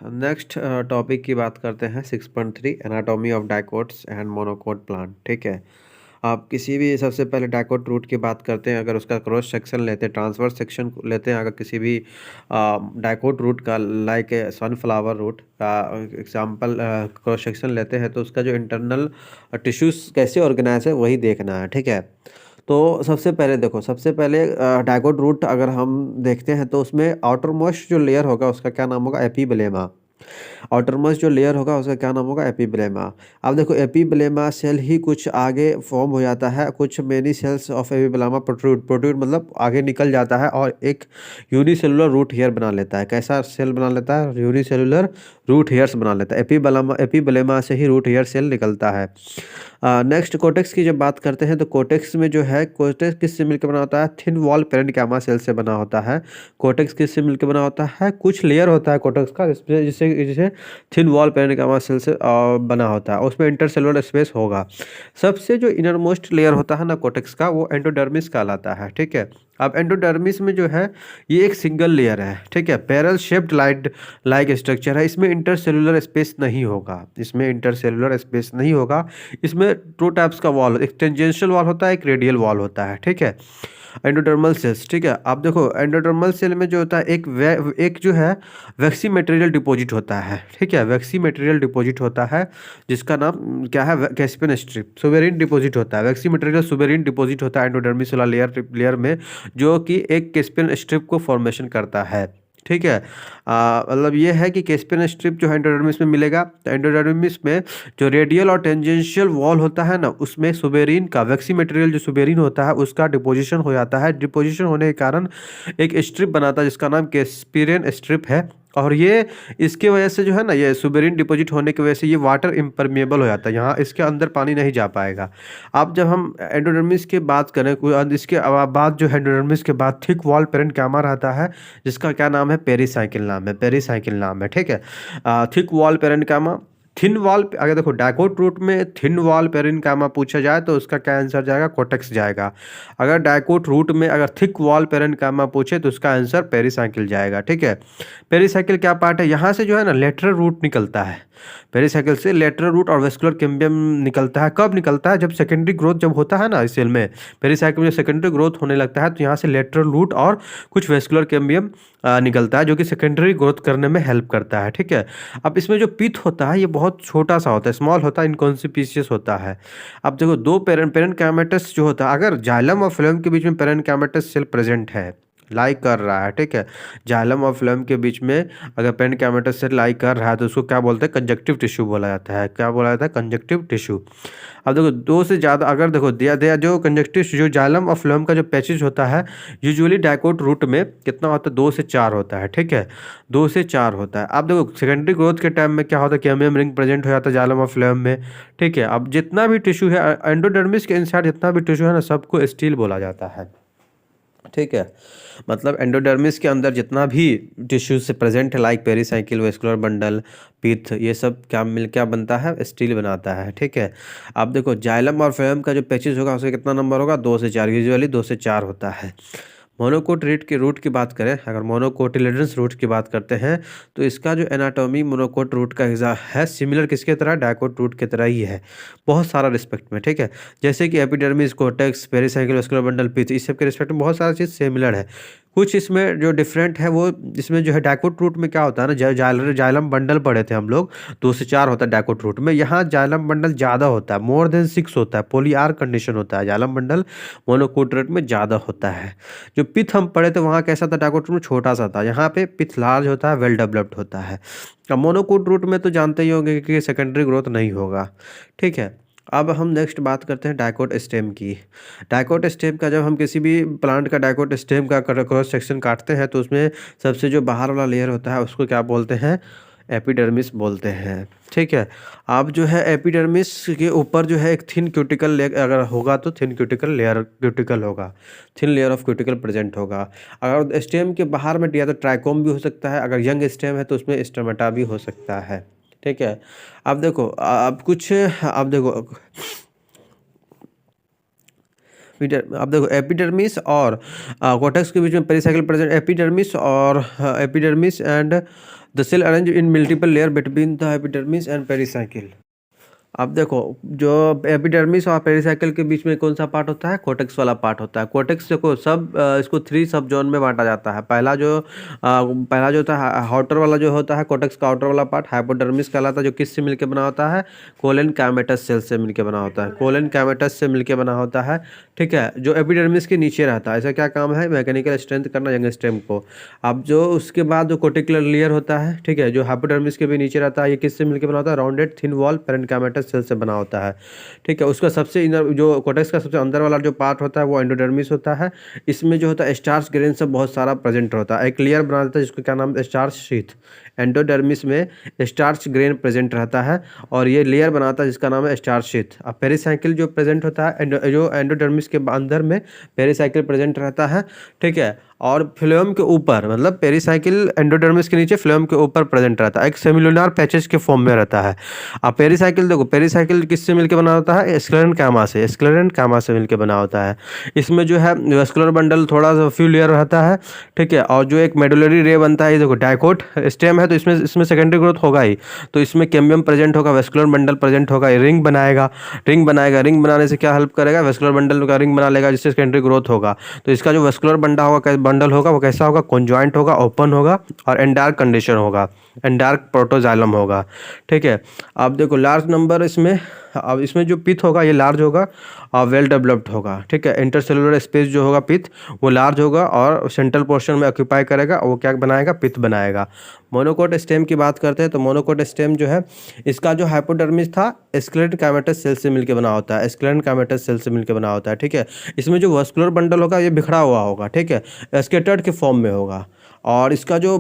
Next topic की बात करते हैं 6.3 anatomy of dicots and monocot plant. ठीक है। आप किसी भी सबसे पहले डाइकोट रूट की बात करते हैं, अगर उसका क्रॉस सेक्शन लेते हैं, ट्रांसवर्स सेक्शन लेते हैं, अगर किसी भी डाइकोट रूट का लाइक सनफ्लावर रूट का एग्जांपल क्रॉस सेक्शन लेते हैं तो उसका जो इंटरनल टिश्यूज कैसे ऑर्गेनाइज है वही देखना है। ठीक है। तो सबसे पहले देखो, सबसे पहले डाइकोट रूट अगर हम देखते हैं तो उसमें आउटर मोस्ट जो लेयर होगा उसका क्या नाम होगा? एपीब्लेमा। आउटरमोस्ट जो लेयर होगा उसका क्या नाम होगा? एपीब्लेमा। अब देखो एपीब्लेमा सेल ही कुछ आगे फॉर्म हो जाता है, कुछ many cells of epiblema protrude protrude मतलब आगे निकल जाता है और एक यूनिसेलुलर रूट हेयर बना लेता है। कैसा सेल बना लेता है? यूनिसेलुलर रूट हेयर्स बना लेता है। एपीब्लेमा से ही रूट हेयर सेल निकलता है। नेक्स्ट कोटेक्स की जब बात करते हैं तो कोटेक्स में जो है, कोटेक्स किससे मिलकर बना होता है? थिन वॉल पेरेन्किमा सेल से बना होता है। कोटेक्स किससे मिलकर बना होता है? कुछ लेयर होता है कोटेक्स का जिससे जिसे जिसे थिन वॉल पेरेन्किमा सेल से बना होता है, उसमें इंटरसेलुलर स्पेस होगा। सबसे जो इनर मोस्ट लेयर होता है ना कोटेक्स का, वो एंडोडर्मिस कहलाता है। ठीक है। अब एंडोडर्मिस में जो है ये एक सिंगल लेयर है। ठीक है। पैरल शेप्ड लाइक स्ट्रक्चर है। इसमें इंटरसेलुलर स्पेस नहीं होगा, इसमें इंटरसेलुलर स्पेस नहीं होगा। इसमें टू टाइप्स का वॉल, एक टेंजेंशियल वॉल होता है, एक रेडियल वॉल होता है। ठीक है। Endodermal cells. ठीक है। आप देखो एंडोडर्मल सेल में जो होता है एक जो है वैक्सी मटेरियल डिपॉजिट होता है। ठीक है। वैक्सी मटेरियल डिपॉजिट होता है जिसका नाम क्या है? Caspian strip. सुबेरिन डिपॉजिट होता है, वैक्सी मटेरियल सुबेरिन डिपॉजिट होता है एंडोडर्मिस वाला लेयर में, जो कि एक कैस्पियन स्ट्रिप को फॉर्मेशन करता है। ठीक है। मतलब ये है कि कैस्पियन स्ट्रिप जो है एंडोडर्मिस में मिलेगा, तो एंडोडर्मिस में जो रेडियल और टेंजेंशियल वॉल होता है ना, उसमें सुबेरिन का वैक्सी मटेरियल जो सुबेरिन होता है उसका डिपोजिशन हो जाता है। डिपोजिशन होने के कारण एक स्ट्रिप बनाता है जिसका नाम कैस्पियन स्ट्रिप है। और ये इसके वजह से जो है ना, ये सुबेरिन डिपॉजिट होने की वजह से ये वाटर इम्परमेबल हो जाता है, यहाँ इसके अंदर पानी नहीं जा पाएगा। अब जब हम एंडोडर्मिस की बात करें, इसके बाद जो एंडोडर्मिस के बाद थिक वॉल पेरेन्किमा रहता है जिसका क्या नाम है? पेरीसाइकिल नाम है, पेरीसाइकिल नाम है। ठीक है। Thick wall parenchyma, thin wall. अगर देखो डाइकोट रूट में थिन वॉल पेरेन्किमा पूछा जाए तो उसका क्या आंसर जाएगा? कोटेक्स जाएगा। अगर डाइकोट रूट में अगर थिक वॉल पेरेन्किमा पूछे तो उसका आंसर पेरीसाइकिल जाएगा। ठीक है। पेरीसाइकिल क्या पार्ट है? यहाँ से जो है ना लेटरल रूट निकलता है। पेरीसाइकिल से लेटरल रूट और वेस्कुलर कैम्बियम निकलता है। कब निकलता है? जब सेकेंडरी ग्रोथ जब होता है ना इस सेल में, पेरीसाइकिल में जब सेकेंडरी ग्रोथ होने लगता है तो यहाँ से लेटरल रूट और कुछ वेस्कुलर कैम्बियम निकलता है जो कि सेकेंडरी ग्रोथ करने में हेल्प करता है। ठीक है। अब इसमें जो पिथ होता है ये बहुत छोटा सा होता है, स्मॉल होता है, इनकॉन्सिपिशियस होता है। अब देखो दो पेरेन्किमेटस जो होता है, अगर जाइलम और फ्लोएम के बीच में पेरेन्किमेटस सेल प्रेजेंट है, लाई कर रहा है। ठीक है। जाइलम और फ्लोएम के बीच में अगर पेरेन्किमेटस सेल लाई कर रहा है तो उसको क्या बोलते हैं? कंजक्टिव टिश्यू बोला जाता है। क्या बोला जाता है? Conjunctive tissue. अब देखो दो से ज़्यादा, अगर देखो दिया जो कंजक्टिव जो जाइलम और फ्लोएम का जो पैचेज होता है यूजुअली डाइकोट रूट में कितना होता है? 2 से 4 होता है। ठीक है। 2 से 4 होता है। अब देखो सेकेंडरी ग्रोथ के टाइम में क्या होता है? कैम्बियम रिंग प्रेजेंट हो जाता है जाइलम और फ्लोएम में। ठीक है। अब जितना भी टिश्यू है एंडोडर्मिस के इनसाइड जितना भी टिश्यू है ना, सबको स्टील बोला जाता है। ठीक है। मतलब एंडोडर्मिस के अंदर जितना भी टिश्यू से प्रेजेंट है लाइक पेरीसाइकिल, वेस्कुलर बंडल, पिथ, ये सब क्या बनता है? स्टील बनाता है। ठीक है। अब देखो जाइलम और फ्लोएम का जो पैचेज होगा उसका कितना नंबर होगा? 2 से 4, यूजुअली 2 से 4 होता है। मोनोकोट रूट की बात करें, अगर मोनोकोटिलेडन्स रूट की बात करते हैं तो इसका जो एनाटॉमी मोनोकोट रूट का हिस्सा है सिमिलर किसके तरह? डाइकोट रूट की तरह ही है, बहुत सारा रिस्पेक्ट में। ठीक है। जैसे कि epidermis, cortex, pericycle, vascular bundle, pith, इस सब के रिस्पेक्ट में बहुत सारा चीज़ सिमिलर है। कुछ इसमें जो डिफरेंट है वो इसमें जो है डाइकोट रूट में क्या होता है ना, जाइलम बंडल पढ़े थे हम लोग, 2 से 4 होता है डाइकोट रूट में। यहाँ जाइलम बंडल ज़्यादा होता है, मोर देन 6 होता है, पोलीआर कंडीशन होता है। जाइलम बंडल मोनोकोट रूट में ज़्यादा होता है। जो पिथ हम पढ़े थे वहाँ कैसा था? डाइकोट रूट में छोटा सा था, यहाँ पे पिथ लार्ज होता है, वेल डेवलप्ड होता है। अब मोनोकोट रूट में तो जानते ही होंगे कि सेकेंडरी ग्रोथ नहीं होगा। ठीक है। अब हम नेक्स्ट बात करते हैं डाइकोट स्टेम की। डाइकोट स्टेम का, जब हम किसी भी प्लांट का डाइकोट स्टेम का क्रॉस सेक्शन काटते हैं तो उसमें सबसे जो बाहर वाला लेयर होता है उसको क्या बोलते हैं? एपिडर्मिस बोलते हैं। ठीक है। अब जो है एपिडर्मिस के ऊपर जो है एक थिन क्यूटिकल लेयर अगर होगा तो थिन क्यूटिकल होगा, thin layer of cuticle present होगा। अगर स्टेम के बाहर में दिया तो ट्राइकोम भी हो सकता है, अगर यंग स्टेम है तो उसमें स्टोमेटा भी हो सकता है। ठीक है। अब देखो अब देखो अब देखो एपिडर्मिस और कोटेक्स के बीच में pericycle present, epidermis and the cell arrange in multiple layer between the epidermis and pericycle. अब देखो, जो एपिडर्मिस और पेरिसाइकिल के बीच में कौन सा पार्ट होता है? कोर्टेक्स वाला पार्ट होता है। कोर्टेक्स देखो सब इसको 3 सब जोन में बांटा जाता है। पहला जो होता है आउटर वाला जो होता है, कोर्टेक्स का आउटर वाला पार्ट हाइपोडर्मिस कहलाता है, जो किससे मिलकर बना होता है? कोलन कैमेटस सेल से मिलकर बना होता है। कोलन कैमेटस से मिलकर बना होता है, ठीक है, जो एपिडर्मिस के नीचे रहता है। ऐसा क्या काम है? मैकेनिकल स्ट्रेंथ करना यंग स्टेम को। अब जो उसके बाद जो कोर्टिकुलर लेयर होता है, ठीक है, जो हाइपोडर्मिस के भी नीचे रहता है, ये किससे मिलकर बना होता है? राउंडेड थिन वॉल पेरेन्काइमेटस सेल से बना होता है, ठीक है। उसका सबसे इनर जो कोर्टेक्स का सबसे अंदर वाला जो पार्ट होता है वो एंडोडर्मिस होता है। इसमें जो होता है स्टार्च ग्रेन सब बहुत सारा प्रेजेंट होता है। एक लेयर बना देता है जिसको क्या नाम है? Starch sheath. एंडोडर्मिस में स्टार्च ग्रेन प्रेजेंट रहता है और ये लेयर बनाता है जिसका नाम है स्टार्च शीथ। अब पेरिसाइकिल जो प्रेजेंट होता है जो एंडोडर्मिस के अंदर में पेरिसाइकिल प्रेजेंट रहता है, ठीक है। और फ्लोएम के ऊपर, मतलब पेरिसाइकिल एंडोडर्मिस के नीचे फ्लोएम के ऊपर प्रेजेंट रहता है, एक सेमिलुलर पैचेज के फॉर्म में रहता है। अब पेरिसाइकिल देखो, पेरिसाइकिल किससे मिलकर बना होता है? स्क्लेरेंकाइमा से। स्क्लेरेंकाइमा से मिलकर बना होता है। इसमें जो है वेस्कुलर बंडल थोड़ा सा फ्यू लेयर रहता है, ठीक है। और जो एक मेडुलरी रे बनता है, ये देखो डाइकोट स्टेम है तो इसमें सेकेंडरी ग्रोथ होगा ही, तो इसमें कैम्बियम प्रेजेंट होगा, वेस्कुलर बंडल प्रेजेंट होगा, रिंग बनाएगा। रिंग बनाने से क्या हेल्प करेगा? वेस्कुलर बंडल का रिंग बना लेगा जिससे सेकेंडरी ग्रोथ होगा। तो इसका जो वेस्कुलर बंडल होगा वो कैसा होगा? कॉन्जॉइंट होगा, ओपन होगा और एंडार्क कंडीशन होगा, एंडार्क प्रोटोजाइलम होगा, ठीक है। अब देखो लार्ज नंबर इसमें, अब इसमें जो पिथ होगा ये लार्ज होगा और वेल डेवलप्ड होगा, ठीक है। इंटरसेलुलर स्पेस जो होगा पिथ वो लार्ज होगा और सेंट्रल पोर्शन में ऑक्यूपाई करेगा और वो क्या बनाएगा? पिथ बनाएगा। मोनोकोट स्टेम की बात करते हैं तो मोनोकोट स्टेम जो है इसका जो हाइपोडर्मिस था स्क्लेरेंट कैमेटस सेल से मिलकर बना होता है, स्क्लेरेंट कैमेटस सेल से मिलकर बना होता है, ठीक है। इसमें जो वास्कुलर बंडल होगा ये बिखरा हुआ होगा, ठीक है, स्केटर्ड के फॉर्म में होगा। और इसका जो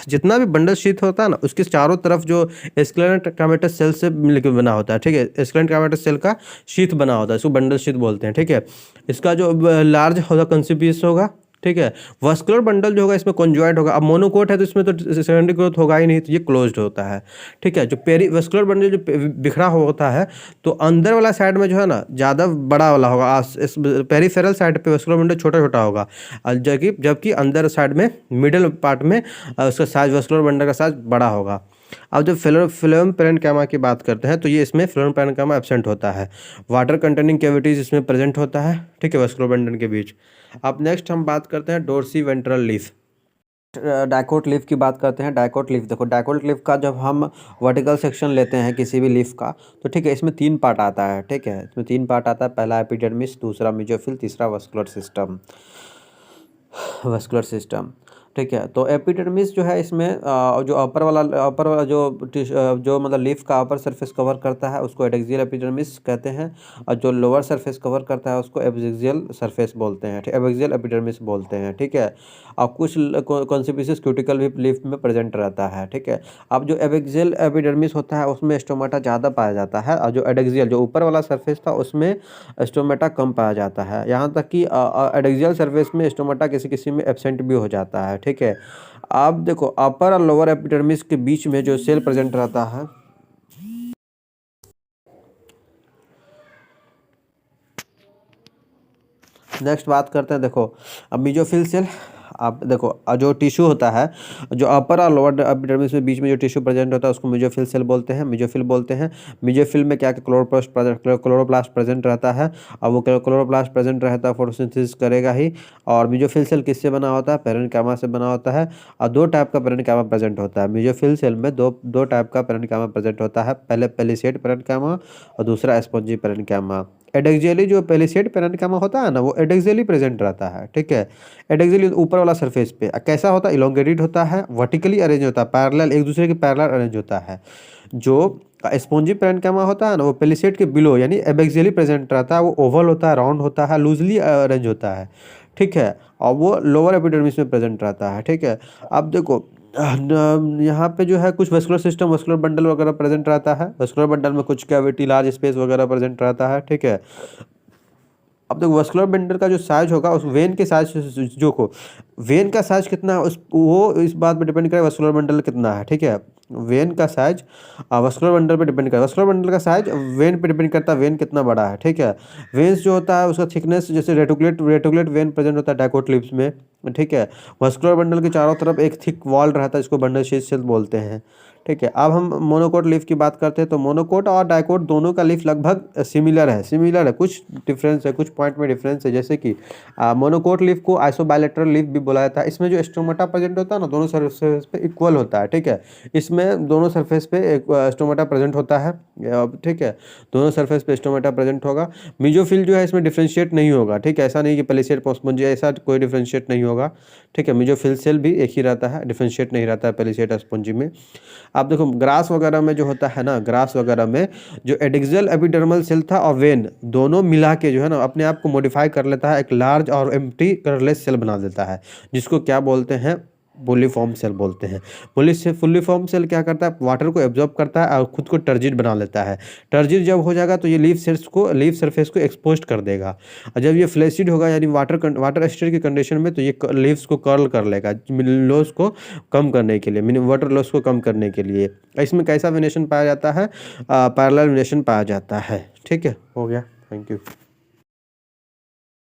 जितना भी बंडल शीथ होता है ना उसके चारों तरफ जो स्क्लेरेंट कैमेटस सेल से मिलकर बना होता है, ठीक है। स्क्लेरेंट कैमेटस सेल का शीथ बना होता है, इसको बंडल शीथ बोलते हैं, ठीक है। इसका जो लार्ज होगा कंसिपियस होगा, ठीक है। वास्कुलर बंडल जो होगा इसमें कॉन्जॉइंट होगा। अब मोनोकोट है तो इसमें तो सेकेंडरी ग्रोथ होगा ही नहीं, तो ये क्लोज्ड होता है, ठीक है। जो पेरीवास्कुलर बंडल जो बिखरा होता है तो अंदर वाला साइड में जो है ना ज़्यादा बड़ा वाला होगा, इस पेरीफेरल साइड पे वास्कुलर बंडल छोटा छोटा होगा, जबकि अंदर साइड में मिडिल पार्ट में उसका साइज वास्कुलर बंडल का साइज बड़ा होगा। अब जब फ्लोएम पेरेन्काइमा की बात करते हैं तो ये इसमें फ्लोएम पेरेन्काइमा एब्सेंट होता है। वाटर कंटेनिंग कैविटीज इसमें प्रेजेंट होता है, ठीक है, वास्कुलर बंडल के बीच। अब नेक्स्ट हम बात करते हैं dorsi ventral leaf. Dicot leaf की बात करते हैं। डाइकोट लीफ देखो, डाइकोट लीफ का जब हम वर्टिकल सेक्शन लेते हैं किसी भी लीफ का तो ठीक है, इसमें 3 पार्ट आता है, ठीक है। इसमें 3 पार्ट आता है, पहला एपिडर्मिस, दूसरा मेसोफिल, तीसरा वस्कुलर सिस्टम, ठीक है। तो एपिडर्मिस जो है इसमें जो अपर वाला जो मतलब लीफ का अपर सरफेस कवर करता है उसको एडैक्सियल एपिडर्मिस कहते हैं, और जो लोअर सरफेस कवर करता है उसको एबैक्सियल सरफेस बोलते हैं, एबैक्सियल एपिडर्मिस बोलते हैं, ठीक है। और कुछ कॉन्सिपिसिस क्यूटिकल भी लीफ में प्रेजेंट रहता है, ठीक है। अब जो एबैक्सियल एपिडर्मिस होता है उसमें स्टोमेटा ज़्यादा पाया जाता है, और जो एडैक्सियल जो ऊपर वाला सरफेस था उसमें स्टोमेटा कम पाया जाता है। यहाँ तक कि एडैक्सियल सरफेस में स्टोमेटा किसी किसी में एब्सेंट भी हो जाता है, ठीक है। अब देखो अपर और लोअर एपिडर्मिस के बीच में जो सेल प्रेजेंट रहता है, नेक्स्ट बात करते हैं। देखो अब मेसोफिल सेल, आप देखो जो टिश्यू होता है जो अपर और लोअर एपिडर्मिस में बीच में जो टिश्यू प्रेजेंट होता है उसको मेसोफिल सेल बोलते हैं, मेसोफिल बोलते हैं। मेसोफिल में क्या क्लोरोप्लास्ट प्रेजेंट रहता है, और वो क्लोरोप्लास्ट प्रेजेंट रहता है फोटोसिंथेसिस करेगा ही। और मेसोफिल सेल किससे बना होता है? पेरेन्काइमा से बना होता है। और 2 टाइप का पेरेन्काइमा प्रेजेंट होता है मेसोफिल सेल में, दो टाइप का पेरेन्काइमा प्रेजेंट होता है, पहले पेलिसेड पेरेन्काइमा और दूसरा स्पॉन्जी पेरेन्काइमा। एडैक्सियली जो पेलिसेड पेरेन्काइमा होता है ना वो एडैक्सियली प्रेजेंट रहता है, ठीक है। एडैक्सियली ऊपर वाला सरफेस पे कैसा होता है? इलोंगेटेड होता है, वर्टिकली अरेंज होता है, पैरेलल, एक दूसरे के पैरेलल अरेंज होता है। जो स्पॉन्जी पेरेन्काइमा होता है ना वो पेलिसेड के बिलो यानी एबैक्सियली प्रेजेंट रहता है, वो ओवल होता है, राउंड होता है, लूजली अरेंज होता है, ठीक है। और वो लोअर एपिडर्मिस में प्रेजेंट रहता है, ठीक है। अब देखो यहाँ पे जो है कुछ वेस्कुलर सिस्टम, वेस्कुलर बंडल वगैरह प्रेजेंट रहता है, वेस्कुलर बंडल में कुछ कैविटी, लार्ज स्पेस वगैरह प्रेजेंट रहता है, ठीक है। अब देखो वेस्कुलर बंडल का जो साइज होगा उस वेन के साइज जो को वेन का साइज कितना है उस वो इस बात पे डिपेंड करेगा वस्कुलर बंडल कितना है, ठीक है। वेन का साइज वस्कुलर बंडल पे डिपेंड करेगा। वस्कुलर बंडल का साइज वेन पे डिपेंड करता है, वेन कितना बड़ा है, ठीक है। वेन्स जो होता है उसका थिकनेस, जैसे रेटिकुलेट वेन प्रेजेंट होता है डाइकोट लिप्स में, ठीक है। वस्कुलर बंडल के चारों तरफ एक थिक वॉल रहता है, इसको बंडल शीथ बोलते हैं, ठीक है। अब हम मोनोकोट लीफ की बात करते हैं, तो मोनोकोट और डाइकोट दोनों का लीफ लगभग सिमिलर है, कुछ डिफरेंस है, कुछ पॉइंट में डिफरेंस है। जैसे कि मोनोकोट लीफ को आइसोबायलैटरल लीफ भी बोला जाता है। इसमें जो स्टोमेटा प्रेजेंट होता है ना, दोनों सरफेस पे इक्वल होता है, ठीक है। इसमें दोनों सरफेस पे एक स्टोमेटा प्रेजेंट होता है, ठीक है। दोनों सरफेस पे स्टोमेटा प्रेजेंट होगा। मीजोफिल जो है इसमें डिफ्रेंशिएट नहीं होगा, ठीक है। ऐसा नहीं कि पेलिसेड पोस्पोंजिया, ऐसा कोई डिफ्रेंशिएट नहीं होगा, ठीक है। मीजोफिल सेल भी एक ही रहता है, डिफ्रेंशिएट नहीं रहता है पेलिसेड स्पोंजी में। आप देखो ग्रास वगैरह में जो होता है ना, ग्रास वगैरह में जो एडिक्सल एपिडर्मल सेल था और वेन दोनों मिला के जो है ना अपने आप को मॉडिफाई कर लेता है, एक लार्ज और एम्प्टी कलरलेस सेल बना देता है, जिसको क्या बोलते हैं, फुल्लीफॉर्म सेल बोलते हैं। फुल्लीफॉर्म सेल क्या करता है, वाटर को एब्जॉर्ब करता है और खुद को टर्जिड बना लेता है। टर्जिड जब हो जाएगा तो ये लीफ सरफेस को एक्सपोज कर देगा, और जब ये फ्लैसिड होगा यानी वाटर स्टेट की कंडीशन में, तो ये लीव्स को कर्ल कर लेगा लॉस को कम करने के लिए, वाटर लॉस को कम करने के लिए। इसमें कैसा वेनेशन पाया जाता है, पैरेलल वेनेशन पाया जाता है, ठीक है। हो गया, थैंक यू।